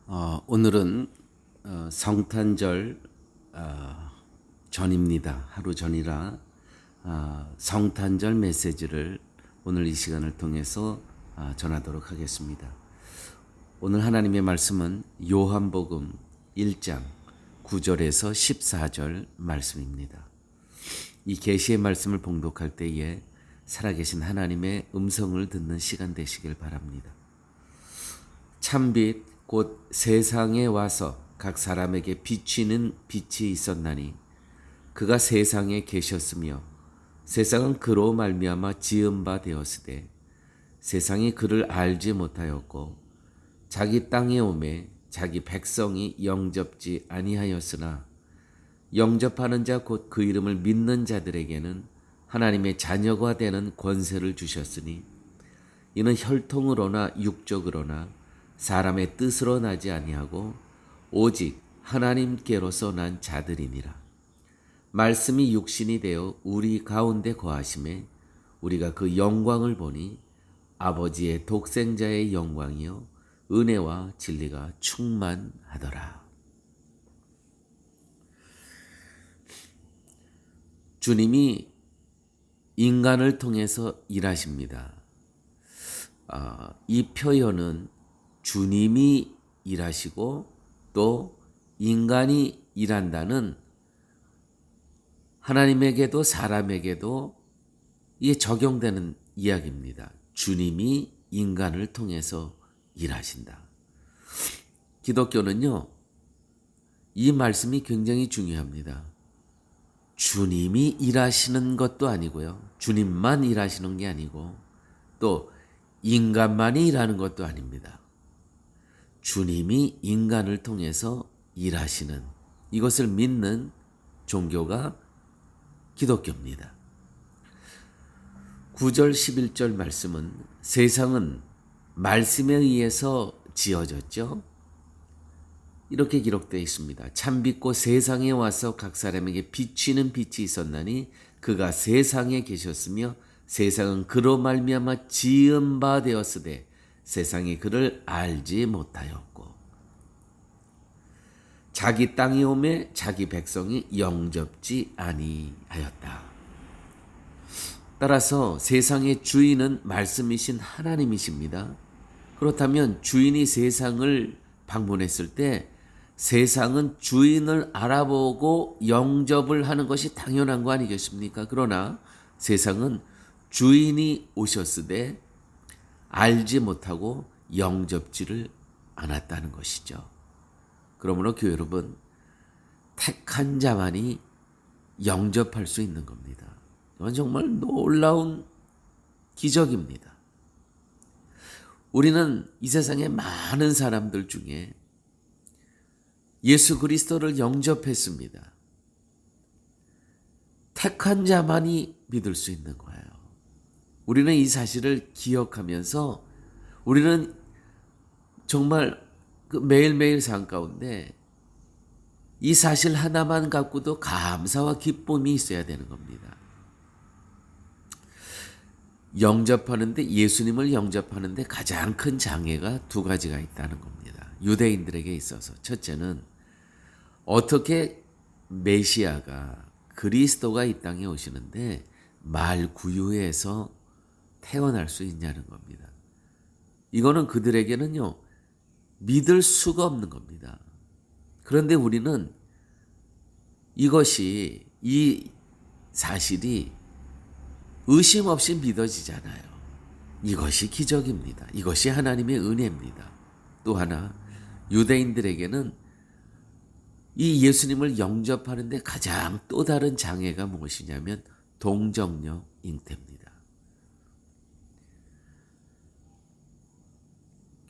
오늘은 성탄절 전입니다. 하루 전이라 성탄절 메시지를 오늘 이 시간을 통해서 전하도록 하겠습니다. 오늘 하나님의 말씀은 요한복음 1장 9절에서 14절 말씀입니다. 이 계시의 말씀을 봉독할 때에 살아계신 하나님의 음성을 듣는 시간 되시길 바랍니다. 참빛 곧 세상에 와서 각 사람에게 비치는 빛이 있었나니 그가 세상에 계셨으며 세상은 그로 말미암아 지은 바 되었으되 세상이 그를 알지 못하였고 자기 땅에 오매 자기 백성이 영접지 아니하였으나 영접하는 자 곧 그 이름을 믿는 자들에게는 하나님의 자녀가 되는 권세를 주셨으니 이는 혈통으로나 육적으로나 사람의 뜻으로 나지 아니하고 오직 하나님께로서 난 자들이니라. 말씀이 육신이 되어 우리 가운데 거하심에 우리가 그 영광을 보니 아버지의 독생자의 영광이요 은혜와 진리가 충만하더라. 주님이 인간을 통해서 일하십니다. 이 표현은 주님이 일하시고 또 인간이 일한다는 하나님에게도 사람에게도 이게 적용되는 이야기입니다. 주님이 인간을 통해서 일하신다. 기독교는요, 이 말씀이 굉장히 중요합니다. 주님이 일하시는 것도 아니고요. 주님만 일하시는 게 아니고 또 인간만이 일하는 것도 아닙니다. 주님이 인간을 통해서 일하시는 이것을 믿는 종교가 기독교입니다. 9절 11절 말씀은 세상은 말씀에 의해서 지어졌죠. 이렇게 기록되어 있습니다. 참빛고 세상에 와서 각 사람에게 비치는 빛이 있었나니 그가 세상에 계셨으며 세상은 그로 말미암아 지은 바 되었으되 세상이 그를 알지 못하였고 자기 땅에 오매 자기 백성이 영접지 아니하였다. 따라서 세상의 주인은 말씀이신 하나님이십니다. 그렇다면 주인이 세상을 방문했을 때 세상은 주인을 알아보고 영접을 하는 것이 당연한 거 아니겠습니까? 그러나 세상은 주인이 오셨으되 알지 못하고 영접지를 않았다는 것이죠. 그러므로 교회 여러분, 택한 자만이 영접할 수 있는 겁니다. 이건 정말 놀라운 기적입니다. 우리는 이 세상의 많은 사람들 중에 예수 그리스도를 영접했습니다. 택한 자만이 믿을 수 있는 거예요. 우리는 이 사실을 기억하면서 우리는 정말 그 매일매일 삶 가운데 이 사실 하나만 갖고도 감사와 기쁨이 있어야 되는 겁니다. 예수님을 영접하는데 가장 큰 장애가 두 가지가 있다는 겁니다. 유대인들에게 있어서 첫째는 어떻게 메시아가 그리스도가 이 땅에 오시는데 말구유에서 태어날 수 있냐는 겁니다. 이거는 그들에게는요, 믿을 수가 없는 겁니다. 그런데 우리는 이 사실이 의심 없이 믿어지잖아요. 이것이 기적입니다. 이것이 하나님의 은혜입니다. 또 하나, 유대인들에게는 이 예수님을 영접하는데 가장 또 다른 장애가 무엇이냐면 동정녀 잉태입니다.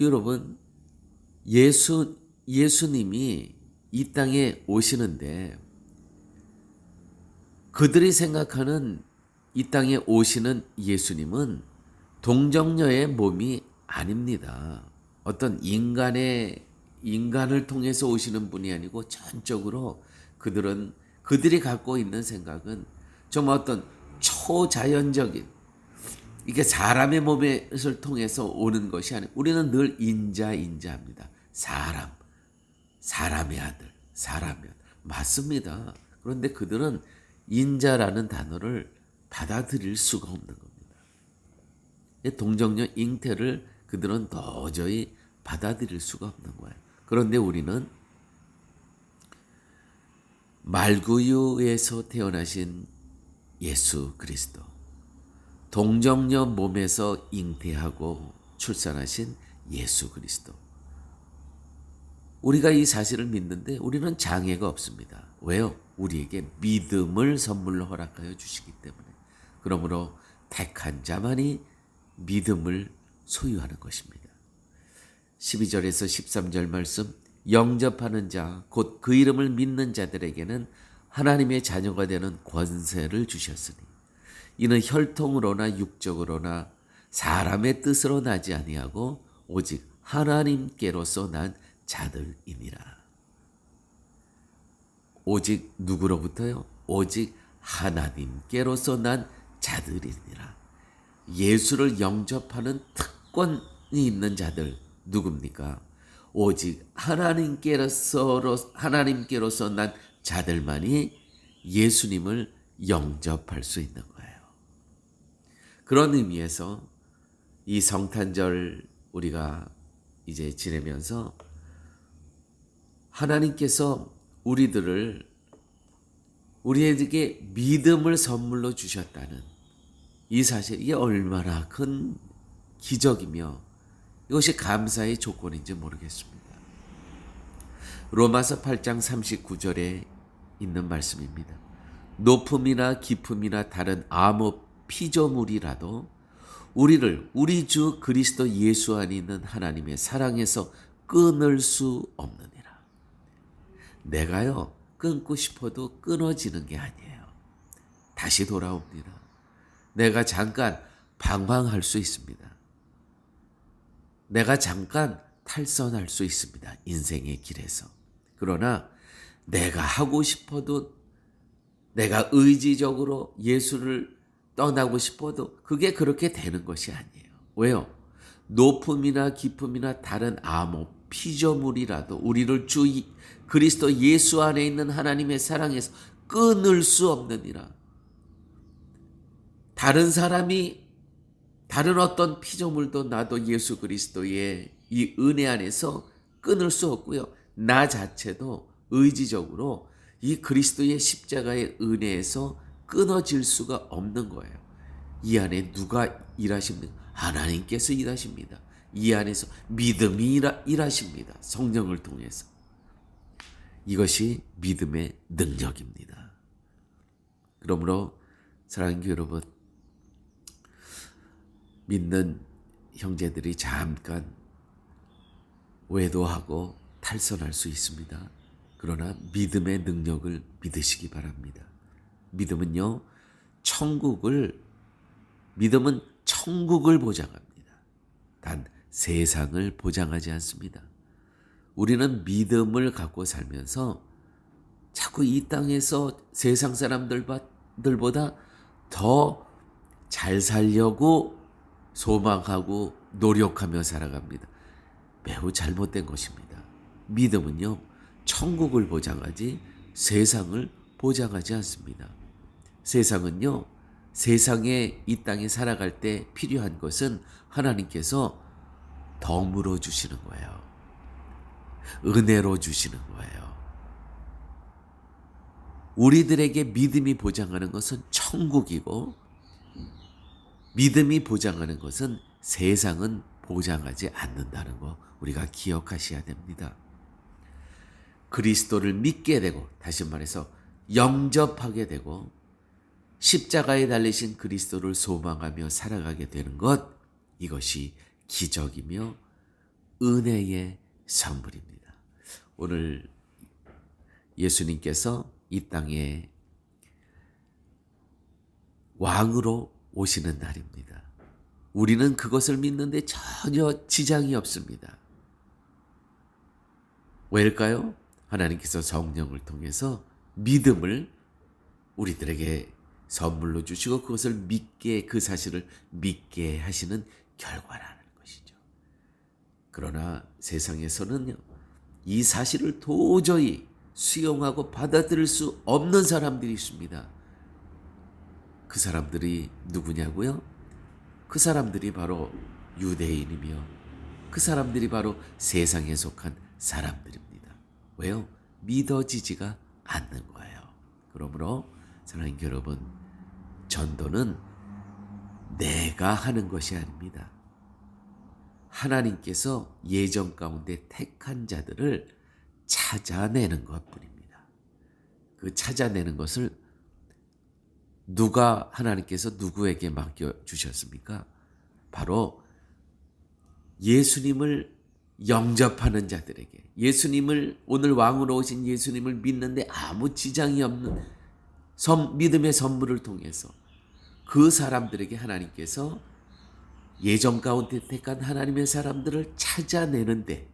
여러분, 예수님이 이 땅에 오시는데 그들이 생각하는 이 땅에 오시는 예수님은 동정녀의 몸이 아닙니다. 어떤 인간을 통해서 오시는 분이 아니고 전적으로 그들이 갖고 있는 생각은 정말 어떤 초자연적인 이게 사람의 몸을 통해서 오는 것이 아니고 우리는 늘 인자합니다. 사람, 사람의 아들, 사람의 아들. 맞습니다. 그런데 그들은 인자라는 단어를 받아들일 수가 없는 겁니다. 동정녀 잉태를 그들은 도저히 받아들일 수가 없는 거예요. 그런데 우리는 말구유에서 태어나신 예수 그리스도, 동정녀 몸에서 잉태하고 출산하신 예수 그리스도. 우리가 이 사실을 믿는데 우리는 장애가 없습니다. 왜요? 우리에게 믿음을 선물로 허락하여 주시기 때문에. 그러므로 택한 자만이 믿음을 소유하는 것입니다. 12절에서 13절 말씀, 영접하는 자, 곧 그 이름을 믿는 자들에게는 하나님의 자녀가 되는 권세를 주셨으니 이는 혈통으로나 육적으로나 사람의 뜻으로 나지 아니하고 오직 하나님께로서 난 자들이니라. 오직 누구로부터요? 오직 하나님께로서 난 자들이니라. 예수를 영접하는 특권이 있는 자들 누굽니까? 오직 하나님께로서 난 자들만이 예수님을 영접할 수 있는 거예요. 그런 의미에서 이 성탄절 우리가 이제 지내면서 하나님께서 우리에게 믿음을 선물로 주셨다는 이 사실, 이게 얼마나 큰 기적이며 이것이 감사의 조건인지 모르겠습니다. 로마서 8장 39절에 있는 말씀입니다. 높음이나 깊음이나 다른 아무 피조물이라도 우리를 우리 주 그리스도 예수 안에 있는 하나님의 사랑에서 끊을 수 없느니라. 내가요 끊고 싶어도 끊어지는 게 아니에요. 다시 돌아옵니다. 내가 잠깐 방황할 수 있습니다. 내가 잠깐 탈선할 수 있습니다. 인생의 길에서. 그러나 내가 하고 싶어도, 내가 의지적으로 예수를 떠나고 싶어도 그게 그렇게 되는 것이 아니에요. 왜요? 높음이나 깊음이나 다른 아무 피조물이라도 우리를 주 그리스도 예수 안에 있는 하나님의 사랑에서 끊을 수 없느니라. 다른 어떤 피조물도 나도 예수 그리스도의 이 은혜 안에서 끊을 수 없고요. 나 자체도 의지적으로 이 그리스도의 십자가의 은혜에서 끊어질 수가 없는 거예요. 이 안에 누가 일하십니까? 하나님께서 일하십니다. 이 안에서 믿음이 일하십니다. 성령을 통해서. 이것이 믿음의 능력입니다. 그러므로 사랑하는 교회 여러분, 믿는 형제들이 잠깐 외도하고 탈선할 수 있습니다. 그러나 믿음의 능력을 믿으시기 바랍니다. 믿음은 천국을 보장합니다. 단 세상을 보장하지 않습니다. 우리는 믿음을 갖고 살면서 자꾸 이 땅에서 세상 사람들보다 더 잘 살려고 소망하고 노력하며 살아갑니다. 매우 잘못된 것입니다. 믿음은요, 천국을 보장하지 세상을 보장하지 않습니다. 세상은요, 세상에 이 땅에 살아갈 때 필요한 것은 하나님께서 덤으로 주시는 거예요. 은혜로 주시는 거예요. 우리들에게 믿음이 보장하는 것은 천국이고, 믿음이 보장하는 것은 세상은 보장하지 않는다는 거 우리가 기억하셔야 됩니다. 그리스도를 믿게 되고, 다시 말해서 영접하게 되고, 십자가에 달리신 그리스도를 소망하며 살아가게 되는 것, 이것이 기적이며 은혜의 선물입니다. 오늘 예수님께서 이 땅에 왕으로 오시는 날입니다. 우리는 그것을 믿는데 전혀 지장이 없습니다. 왜일까요? 하나님께서 성령을 통해서 믿음을 우리들에게 선물로 주시고 그것을 믿게, 그 사실을 믿게 하시는 결과라는 것이죠. 그러나 세상에서는요, 이 사실을 도저히 수용하고 받아들일 수 없는 사람들이 있습니다. 그 사람들이 누구냐고요? 그 사람들이 바로 유대인이며 그 사람들이 바로 세상에 속한 사람들입니다. 왜요? 믿어지지가 않는 거예요. 그러므로 사랑하는 여러분, 전도는 내가 하는 것이 아닙니다. 하나님께서 예정 가운데 택한 자들을 찾아내는 것뿐입니다. 그 찾아내는 것을 누가 하나님께서 누구에게 맡겨주셨습니까? 바로 예수님을 영접하는 자들에게, 예수님을, 오늘 왕으로 오신 예수님을 믿는데 아무 지장이 없는 믿음의 선물을 통해서 그 사람들에게 하나님께서 예정 가운데 택한 하나님의 사람들을 찾아내는데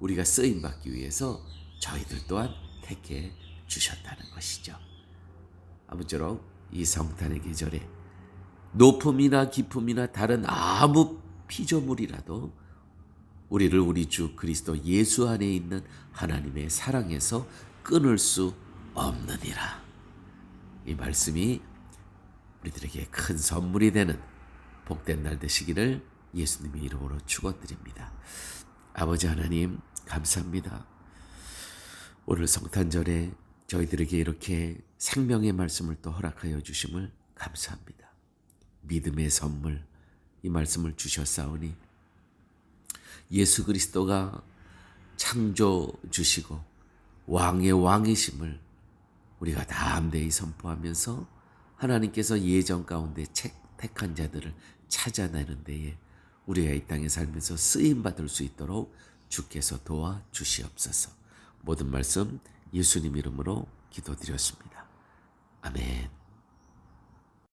우리가 쓰임받기 위해서 저희들 또한 택해 주셨다는 것이죠. 아무쪼록 이 성탄의 계절에 높음이나 깊음이나 다른 아무 피조물이라도 우리를 우리 주 그리스도 예수 안에 있는 하나님의 사랑에서 끊을 수 없느니라. 이 말씀이 우리들에게 큰 선물이 되는 복된 날 되시기를 예수님의 이름으로 축원드립니다. 아버지 하나님, 감사합니다. 오늘 성탄절에 저희들에게 이렇게 생명의 말씀을 또 허락하여 주심을 감사합니다. 믿음의 선물, 이 말씀을 주셨사오니 예수 그리스도가 창조 주시고 왕의 왕이심을 우리가 담대히 선포하면서 하나님께서 예정 가운데 택한 자들을 찾아내는 데에 우리가 이 땅에 살면서 쓰임받을 수 있도록 주께서 도와주시옵소서. 모든 말씀 예수님 이름으로 기도드렸습니다. 아멘.